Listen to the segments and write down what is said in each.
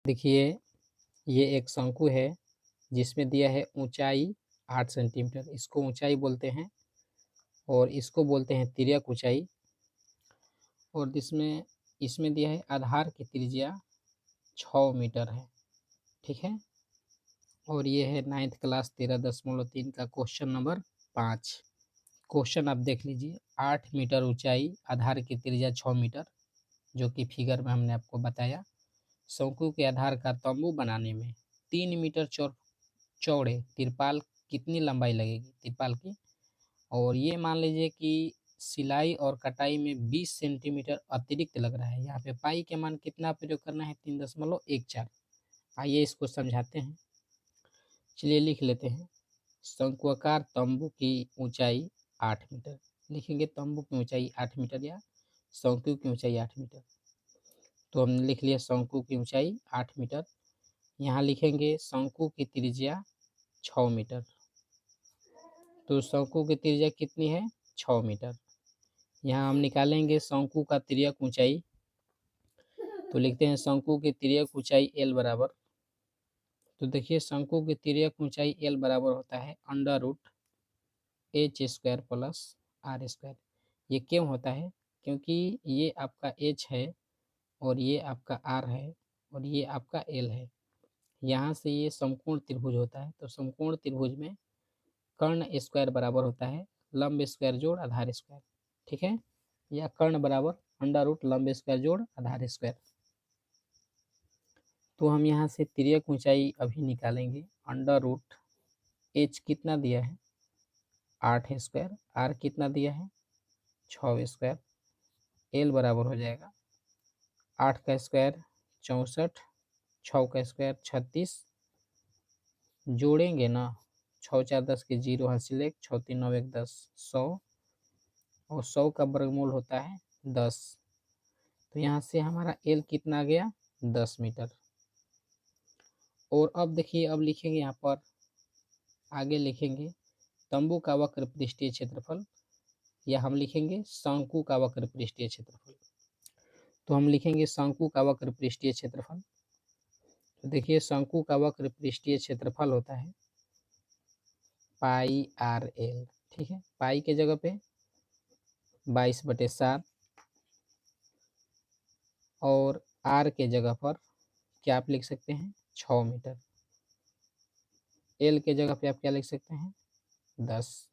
देखिए, ये एक शंकु है जिसमें दिया है ऊंचाई 8 सेंटीमीटर। इसको ऊंचाई बोलते हैं और इसको बोलते हैं तिर्यक ऊंचाई। और जिसमें इसमें दिया है आधार की त्रिज्या 6 मीटर है। ठीक है। और ये है 9th क्लास 13.3 का क्वेश्चन नंबर 5। क्वेश्चन आप देख लीजिए। 8 मीटर ऊंचाई, आधार की त्रिज्या 6 मीटर, जो कि फिगर में हमने आपको बताया। शंकु के आधार का तंबू बनाने में 3 मीटर चौड़े तिरपाल कितनी लंबाई लगेगी तिरपाल की। और ये मान लीजिए कि सिलाई और कटाई में 20 सेंटीमीटर अतिरिक्त लग रहा है। यहाँ पे पाई के मान कितना प्रयोग करना है, 3.14। आइए इसको समझाते हैं। चलिए लिख लेते हैं। शंक्वाकार तंबू की ऊंचाई 8 मीटर। लिखेंगे तंबू की ऊंचाई 8 मीटर या शंकु की ऊंचाई 8 मीटर। तो हमने लिख लिया शंकु की ऊंचाई 8 मीटर। यहाँ लिखेंगे शंकु की त्रिज्या 6 मीटर। तो शंकु की त्रिज्या कितनी है, 6 मीटर। यहाँ हम निकालेंगे शंकु का तिर्यक ऊंचाई। तो लिखते हैं शंकु की तिर्यक ऊंचाई L बराबर। तो देखिए शंकु की तिर्यक ऊंचाई L बराबर होता है √h² प्लस r²। ये क्यों होता है, क्योंकि ये आपका h है और ये आपका r है और ये आपका L है। यहाँ से ये समकोण त्रिभुज होता है। तो समकोण त्रिभुज में कर्ण स्क्वायर बराबर होता है लंब स्क्वायर जोड़ आधार स्क्वायर। ठीक है। या कर्ण बराबर √ लंब स्क्वायर जोड़ आधार स्क्वायर। तो हम यहाँ से तिर्यक ऊंचाई अभी निकालेंगे। √h कितना दिया है, 8²। r कितना दिया है, 6²। L बराबर हो जाएगा 8 का स्क्वायर 64, 6 का स्क्वायर 36। जोड़ेंगे ना, 6 4 10 के 0 हासिल 1, 6 3 9 1 10, 100। और 100 का वर्गमूल होता है 10। तो यहाँ से हमारा L कितना आ गया, 10 मीटर। और अब देखिए, अब लिखेंगे यहाँ पर, आगे लिखेंगे तंबू का वक्र पृष्ठीय क्षेत्रफल, या हम लिखेंगे शंकु का वक्र पृष्ठीय क्षेत्रफल। तो हम लिखेंगे शंकु का वक्र पृष्ठीय क्षेत्रफल। तो देखिए शंकु का वक्र पृष्ठीय क्षेत्रफल होता है πr_l। ठीक है। पाई के जगह पे 22/7 और r के जगह पर क्या आप लिख सकते हैं, 6 मीटर। l के जगह पे आप क्या लिख सकते हैं, 10।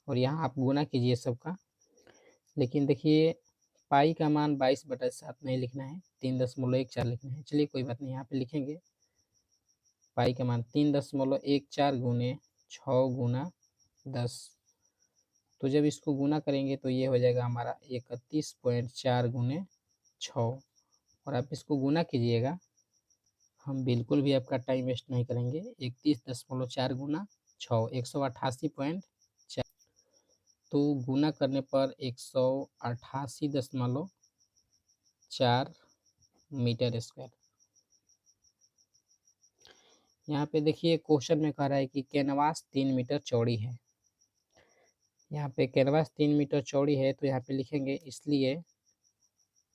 और यहाँ आप गुना कीजिए सबका। लेकिन देखिए पाई का मान 22/7 नहीं लिखना है, 3.14 लिखना है। चलिए कोई बात नहीं, यहाँ पे लिखेंगे पाई का मान 3.14 गुने 6 गुना 10। तो जब इसको गुना करेंगे तो ये हो जाएगा हमारा 31.4 गुने 6। और आप इसको गुना कीजिएगा, हम बिल्कुल भी आपका टाइम वेस्ट नहीं करेंगे। 31.4 गुना 6, 188.4। तो गुना करने पर 188.4 मीटर स्क्वायर। यहाँ पे देखिए क्वेश्चन में कह रहा है कि कैनवास 3 मीटर चौड़ी है। यहाँ पे कैनवास 3 मीटर चौड़ी है, तो यहाँ पे लिखेंगे इसलिए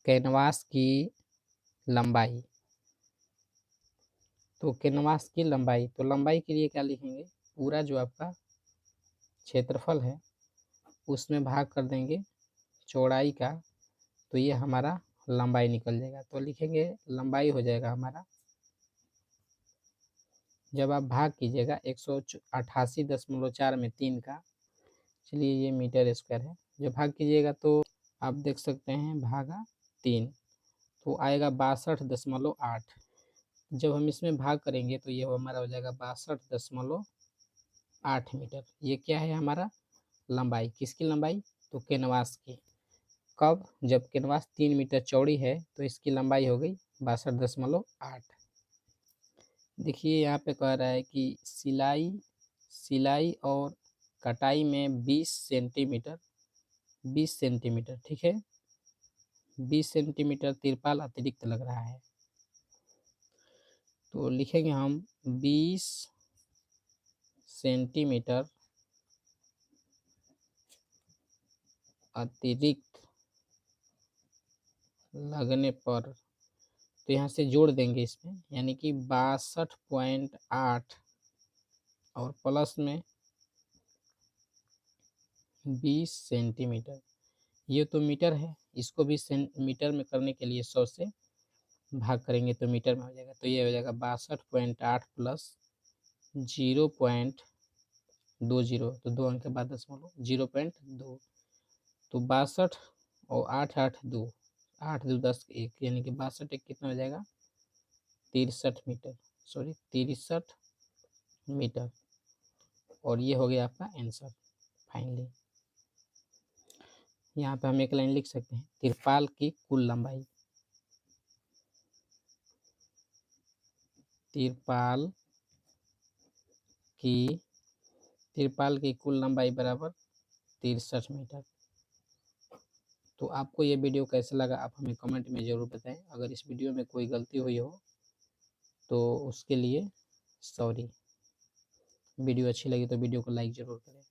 कैनवास की लंबाई। तो कैनवास की लंबाई, तो लंबाई के लिए क्या लिखेंगे, पूरा जो आपका क्षेत्रफल है उसमें भाग कर देंगे चौड़ाई का, तो ये हमारा लंबाई निकल जाएगा। तो लिखेंगे लंबाई हो जाएगा हमारा, जब आप भाग कीजिएगा 188.4 में 3 का, चलिए ये मीटर स्क्वायर है, जब भाग कीजिएगा तो आप देख सकते हैं भागा 3, तो आएगा 62.8। जब हम इसमें भाग करेंगे तो ये हमारा हो जाएगा 62.8 मीटर। ये क्या है हमारा लंबाई, किसकी लंबाई, तो कैनवास की। कब, जब कैनवास 3 मीटर चौड़ी है तो इसकी लंबाई हो गई 62.8। देखिए यहाँ पे कह रहा है कि सिलाई और कटाई में 20 सेंटीमीटर, 20 सेंटीमीटर, ठीक है, 20 सेंटीमीटर तिरपाल अतिरिक्त लग रहा है। तो लिखेंगे हम 20 सेंटीमीटर अतिरिक्त लगने पर तो यहाँ से जोड़ देंगे इसमें, यानी कि 62.8 और प्लस में 20 सेंटीमीटर। ये तो मीटर है, इसको भी मीटर में करने के लिए 100 से भाग करेंगे तो मीटर में हो जाएगा। तो ये हो जाएगा 62.8 प्लस 0.20, तो 2 अंक के बाद दशमलव 0.2, तो 62 और 8 8 2, 8 2 10 1, यानी कि 62 एक कितना हो जाएगा 63 मीटर, सॉरी 63 मीटर। और ये हो गया आपका आंसर फाइनली। यहाँ पे हम एक लाइन लिख सकते हैं, तिरपाल की कुल लंबाई, तिरपाल की कुल लंबाई बराबर 63 मीटर। तो आपको ये वीडियो कैसा लगा आप हमें कमेंट में ज़रूर बताएं। अगर इस वीडियो में कोई गलती हुई हो तो उसके लिए सॉरी। वीडियो अच्छी लगी तो वीडियो को लाइक ज़रूर करें।